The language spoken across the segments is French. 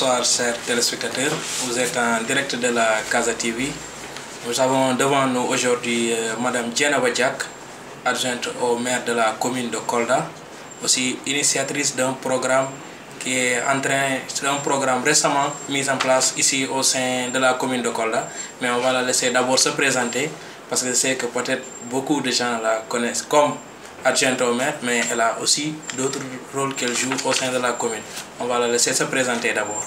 Bonsoir chers téléspectateurs, vous êtes en direct de la Casa TV. Nous avons devant nous aujourd'hui Madame Dieynaba Diack, adjointe au maire de la commune de Kolda, aussi initiatrice d'un programme qui est un programme récemment mis en place ici au sein de la commune de Kolda. Mais on va la laisser d'abord se présenter parce que je sais que peut-être beaucoup de gens la connaissent comme adjointe au maire, mais elle a aussi d'autres rôles qu'elle joue au sein de la commune. On va la laisser se présenter d'abord.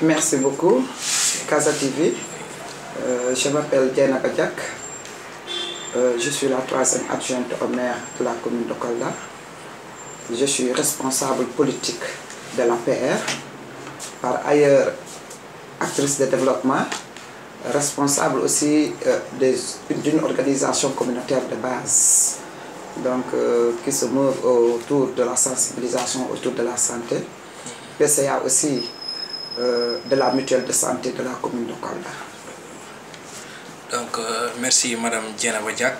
Merci beaucoup, Casa TV. Je m'appelle Dieynaba Diack. Je suis la 3e adjointe au maire de la commune de Kolda. Je suis responsable politique de l'APR, par ailleurs actrice de développement, responsable aussi d'une organisation communautaire de base, donc qui se meut autour de la sensibilisation autour de la santé, PCA aussi de la mutuelle de santé de la commune de Kolda. Donc merci Madame Dieynaba Diack.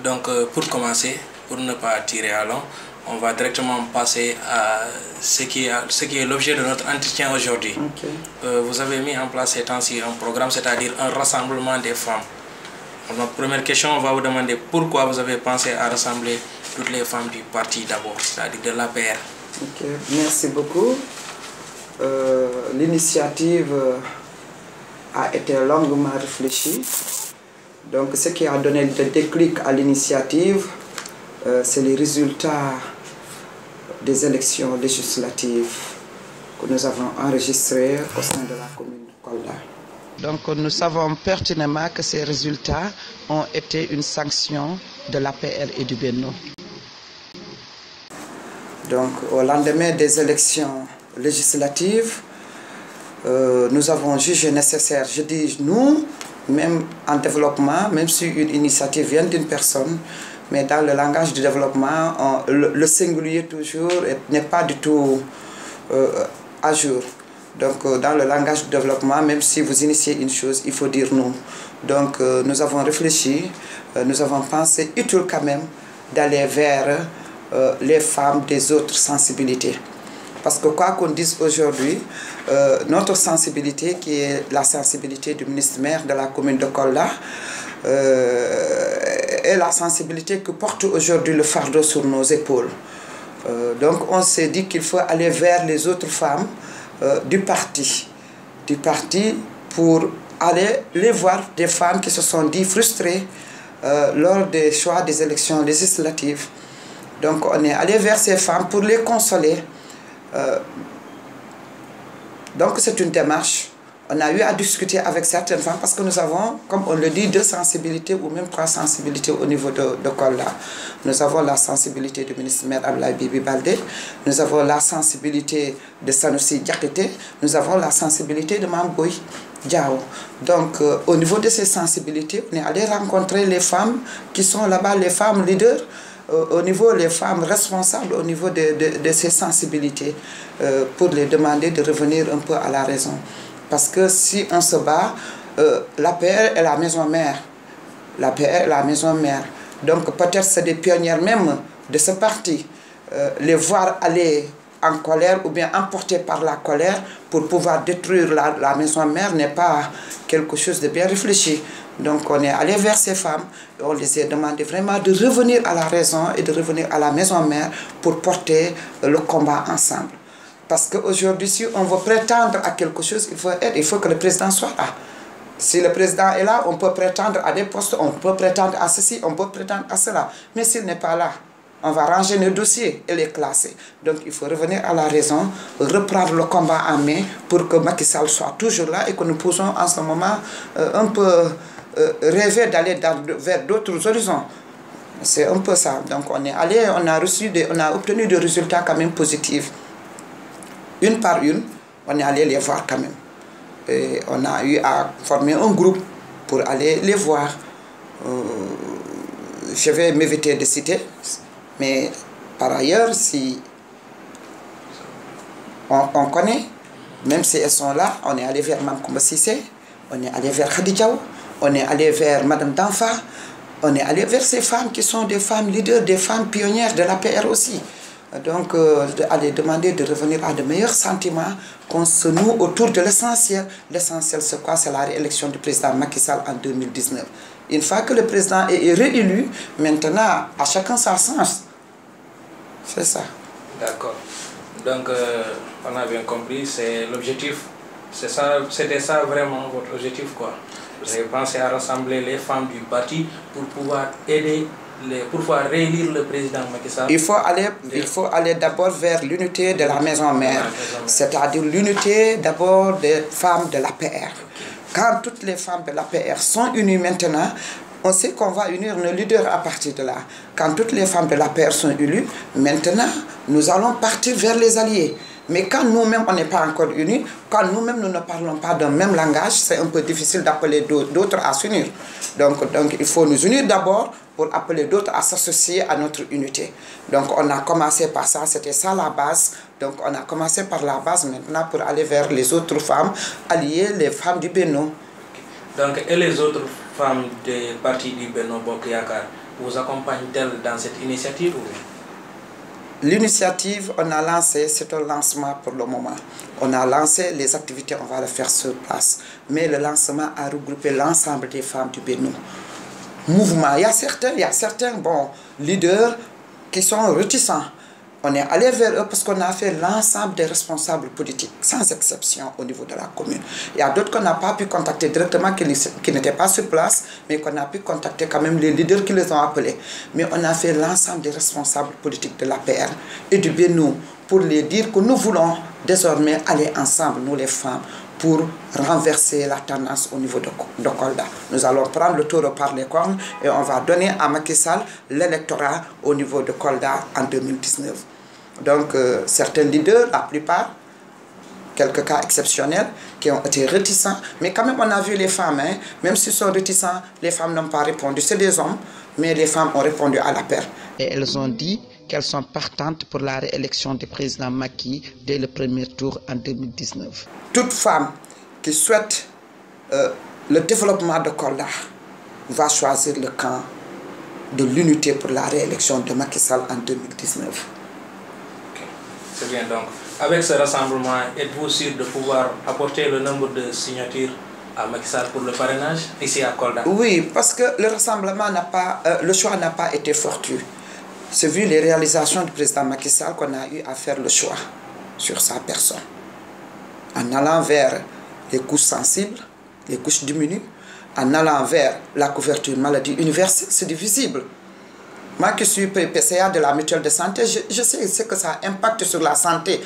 Donc pour commencer, pour ne pas tirer à long, on va directement passer à ce qui est l'objet de notre entretien aujourd'hui. Okay. Vous avez mis en place ces temps-ci un programme, c'est-à-dire un rassemblement des femmes. Alors, notre première question, on va vous demander pourquoi vous avez pensé à rassembler toutes les femmes du parti d'abord, c'est-à-dire de l'APR. Okay. Merci beaucoup. L'initiative a été longuement réfléchie. Donc ce qui a donné le déclic à l'initiative, c'est les résultats des élections législatives que nous avons enregistrées au sein de la commune de Kolda. Donc nous savons pertinemment que ces résultats ont été une sanction de l'APR et du Benno. Donc au lendemain des élections législatives, nous avons jugé nécessaire, je dis nous, même en développement, même si une initiative vient d'une personne, mais dans le langage du développement, le singulier toujours n'est pas du tout à jour. Donc dans le langage du développement, même si vous initiez une chose, il faut dire nous. Donc nous avons réfléchi, nous avons pensé utile quand même d'aller vers les femmes des autres sensibilités. Parce que quoi qu'on dise aujourd'hui, notre sensibilité, qui est la sensibilité du ministre-maire de la commune de Kolda, est la sensibilité que porte aujourd'hui le fardeau sur nos épaules. Donc on s'est dit qu'il faut aller vers les autres femmes du parti pour aller les voir, des femmes qui se sont dit frustrées lors des choix des élections législatives. Donc on est allé vers ces femmes pour les consoler. Donc c'est une démarche. On a eu à discuter avec certaines femmes parce que nous avons, comme on le dit, 2 sensibilités ou même 3 sensibilités au niveau de Kolda. Nous avons la sensibilité du ministre-maire Abdoulaye Bibi Baldé, nous avons la sensibilité de Sanoussi Diakité, nous avons la sensibilité de Mame Boye Diao. Donc au niveau de ces sensibilités, on est allé rencontrer les femmes qui sont là-bas, les femmes leaders, au niveau des femmes responsables, au niveau de ces sensibilités, pour les demander de revenir un peu à la raison. Parce que si on se bat, l'APR est la maison mère. L'APR est la maison mère. Donc peut-être c'est des pionnières même de ce parti. Les voir aller en colère ou bien emportés par la colère pour pouvoir détruire la maison mère n'est pas quelque chose de bien réfléchi. Donc on est allé vers ces femmes et on les a demandé vraiment de revenir à la raison et de revenir à la maison mère pour porter le combat ensemble. Parce qu'aujourd'hui, si on veut prétendre à quelque chose, il faut que le président soit là. Si le président est là, on peut prétendre à des postes, on peut prétendre à ceci, on peut prétendre à cela. Mais s'il n'est pas là, on va ranger nos dossiers et les classer. Donc il faut revenir à la raison, reprendre le combat en main pour que Macky Sall soit toujours là et que nous puissions en ce moment un peu rêver d'aller vers d'autres horizons. C'est un peu ça. Donc on est allé, on a obtenu des résultats quand même positifs. Une par une, on est allé les voir quand même. Et on a eu à former un groupe pour aller les voir. Je vais m'éviter de citer, mais par ailleurs, si on connaît, même si elles sont là, on est allé vers Mame Koumba Cissé, on est allé vers Khady Diaw, on est allé vers Madame Danfa, on est allé vers ces femmes qui sont des femmes leaders, des femmes pionnières de l'APR aussi. donc d'aller demander de revenir à de meilleurs sentiments, qu'on se noue autour de l'essentiel. L'essentiel, c'est quoi? C'est la réélection du président Macky Sall en 2019. Une fois que le président est réélu, maintenant, à chacun sa chance. C'est ça. D'accord. Donc, on a bien compris, c'est l'objectif. C'était ça vraiment votre objectif, quoi. Vous avez pensé à rassembler les femmes du parti pour pouvoir aider, pour pouvoir réélire le président Macky Sall. Il faut aller d'abord vers l'unité de la maison mère, c'est-à-dire l'unité d'abord des femmes de l'APR. Quand toutes les femmes de l'APR sont unies maintenant, on sait qu'on va unir nos leaders à partir de là. Quand toutes les femmes de l'APR sont élues, maintenant, nous allons partir vers les alliés. Mais quand nous-mêmes, on n'est pas encore unis, quand nous-mêmes, nous ne parlons pas d'un même langage, c'est un peu difficile d'appeler d'autres à s'unir. Donc, il faut nous unir d'abord pour appeler d'autres à s'associer à notre unité. Donc, on a commencé par ça, c'était ça la base. Donc, on a commencé par la base maintenant pour aller vers les autres femmes alliées, les femmes du Benno. Donc, et les autres femmes des partis du Benno Bokk Yakaar vous accompagnent-elles dans cette initiative? L'initiative, on a lancé, c'est un lancement pour le moment. On a lancé les activités, on va le faire sur place. Mais le lancement a regroupé l'ensemble des femmes du Benno. Mouvement, il y a certains leaders qui sont réticents. On est allé vers eux parce qu'on a fait l'ensemble des responsables politiques, sans exception au niveau de la commune. Il y a d'autres qu'on n'a pas pu contacter directement, qui n'étaient pas sur place, mais qu'on a pu contacter quand même les leaders qui les ont appelés. Mais on a fait l'ensemble des responsables politiques de l'APR et du Benno pour les dire que nous voulons désormais aller ensemble, nous les femmes, pour renverser la tendance au niveau de Kolda. Nous allons prendre le taureau par les cornes et on va donner à Macky Sall l'électorat au niveau de Kolda en 2019. Donc, certains leaders, la plupart, quelques cas exceptionnels, qui ont été réticents, mais quand même on a vu les femmes, hein, même s'ils sont réticents, les femmes n'ont pas répondu, c'est des hommes, mais les femmes ont répondu à l'appel. Et elles ont dit qu'elles sont partantes pour la réélection du président Macky dès le premier tour en 2019. Toute femme qui souhaite le développement de Kolda va choisir le camp de l'unité pour la réélection de Macky Sall en 2019. Okay. C'est bien donc. Avec ce rassemblement, êtes-vous sûr de pouvoir apporter le nombre de signatures à Macky Sall pour le parrainage ici à Kolda? Oui, parce que le rassemblement le choix n'a pas été fortuit. C'est vu les réalisations du président Macky Sall qu'on a eu à faire le choix sur sa personne. En allant vers les couches sensibles, les couches diminuées, en allant vers la couverture maladie universelle, c'est visible. Moi qui suis PCA de la mutuelle de santé, je sais ce que ça impacte sur la santé,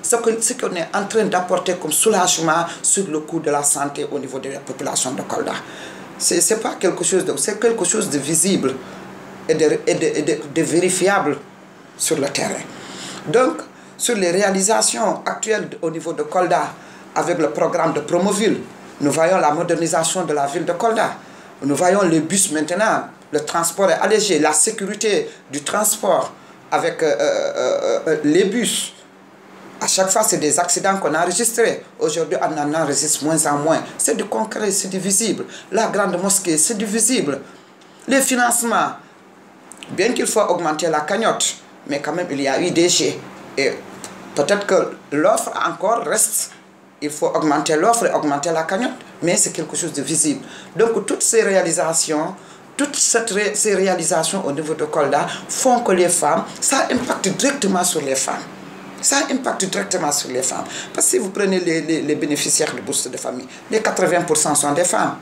ce qu'on est en train d'apporter comme soulagement sur le coût de la santé au niveau de la population de Kolda. C'est pas quelque chose c'est quelque chose de visible et de vérifiable sur le terrain. Donc, sur les réalisations actuelles au niveau de Kolda, avec le programme de Promoville, nous voyons la modernisation de la ville de Kolda. Nous voyons les bus maintenant, le transport est allégé, la sécurité du transport avec les bus. À chaque fois, c'est des accidents qu'on a enregistrés. Aujourd'hui, on en enregistre moins en moins. C'est du concret, c'est du visible. La grande mosquée, c'est du visible. Les financements, bien qu'il faut augmenter la cagnotte, mais quand même, il y a eu des jets. Et peut-être que l'offre encore reste. Il faut augmenter l'offre et augmenter la cagnotte, mais c'est quelque chose de visible. Donc, toutes ces réalisations, ces réalisations au niveau de Kolda font que les femmes, ça impacte directement sur les femmes. Ça impacte directement sur les femmes. Parce que si vous prenez les bénéficiaires de bourse de famille, les 80% sont des femmes.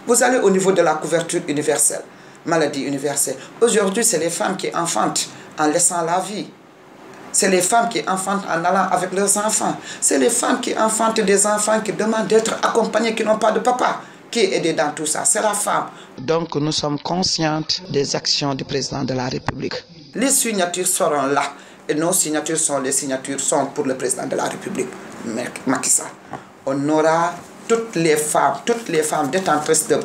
Vous allez au niveau de la couverture universelle, maladie universelle. Aujourd'hui, c'est les femmes qui enfantent en laissant la vie. C'est les femmes qui enfantent en allant avec leurs enfants. C'est les femmes qui enfantent des enfants qui demandent d'être accompagnées, qui n'ont pas de papa. Qui est aidé dans tout ça? C'est la femme. Donc nous sommes conscientes des actions du président de la République. Les signatures seront là. Et nos signatures sont pour le président de la République, Macky Sall. On aura toutes les femmes détentrices de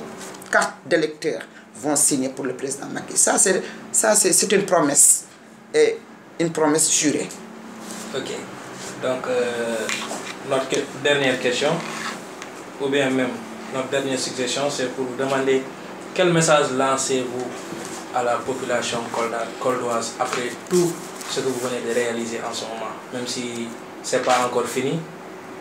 cartes d'électeurs vont signer pour le président Macky. Ça, c'est une promesse. Et une promesse jurée. Ok. Donc, notre dernière question, ou bien même notre dernière suggestion, c'est pour vous demander quel message lancez-vous à la population coldoise après tout ce que vous venez de réaliser en ce moment, même si ce n'est pas encore fini,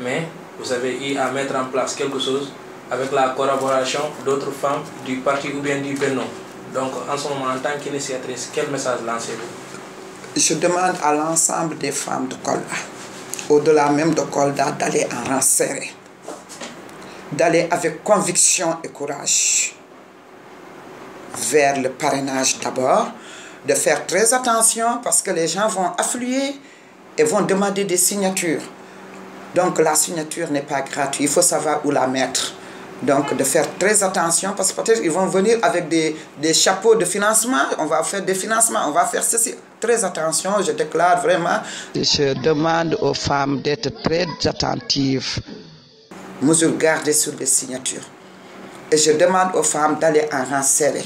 mais vous avez eu à mettre en place quelque chose avec la collaboration d'autres femmes du parti ou bien du Benno. Donc en ce moment, en tant qu'initiatrice, quel message lancez-vous? Je demande à l'ensemble des femmes de Kolda, au-delà même de Kolda, d'aller en rang serré, d'aller avec conviction et courage vers le parrainage d'abord, de faire très attention parce que les gens vont affluer et vont demander des signatures. Donc la signature n'est pas gratuite, il faut savoir où la mettre. Donc de faire très attention parce que peut-être ils vont venir avec des chapeaux de financement, on va faire des financements, on va faire ceci. Très attention, je déclare vraiment. Je demande aux femmes d'être très attentives. Mesure gardée sur les signatures. Et je demande aux femmes d'aller en rang serré,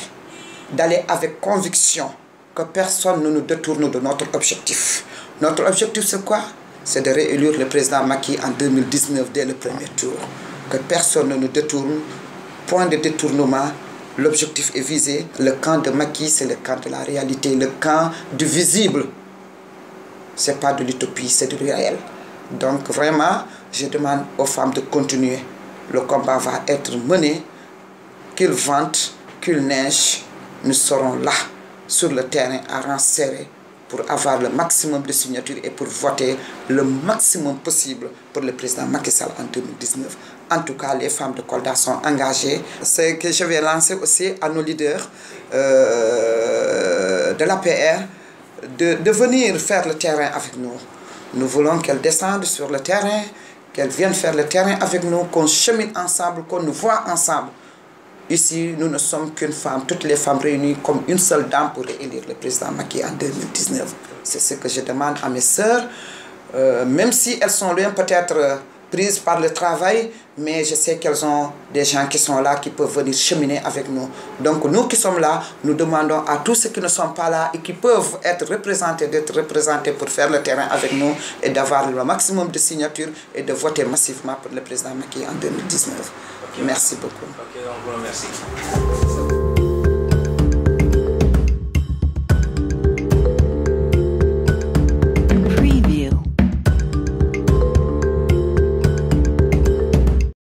d'aller avec conviction que personne ne nous détourne de notre objectif. Notre objectif c'est quoi? C'est de réélire le président Macky en 2019 dès le premier tour. Que personne ne nous détourne, point de détournement, l'objectif est visé. Le camp de Macky, c'est le camp de la réalité, le camp du visible. Ce n'est pas de l'utopie, c'est du réel. Donc vraiment, je demande aux femmes de continuer. Le combat va être mené, qu'il vente, qu'il neige, nous serons là, sur le terrain, à rang serré, pour avoir le maximum de signatures et pour voter le maximum possible pour le président Macky Sall en 2019. En tout cas, les femmes de Kolda sont engagées. C'est que je vais lancer aussi à nos leaders de l'APR de venir faire le terrain avec nous. Nous voulons qu'elles descendent sur le terrain, qu'elles viennent faire le terrain avec nous, qu'on chemine ensemble, qu'on nous voit ensemble. Ici, nous ne sommes qu'une femme, toutes les femmes réunies comme une seule dame pour élire le président Macky en 2019. C'est ce que je demande à mes sœurs, même si elles sont loin peut-être prises par le travail, mais je sais qu'elles ont des gens qui sont là, qui peuvent venir cheminer avec nous. Donc nous qui sommes là, nous demandons à tous ceux qui ne sont pas là et qui peuvent être représentés, d'être représentés pour faire le terrain avec nous et d'avoir le maximum de signatures et de voter massivement pour le président Macky en 2019. Okay. Merci beaucoup. Ok, on vous remercie.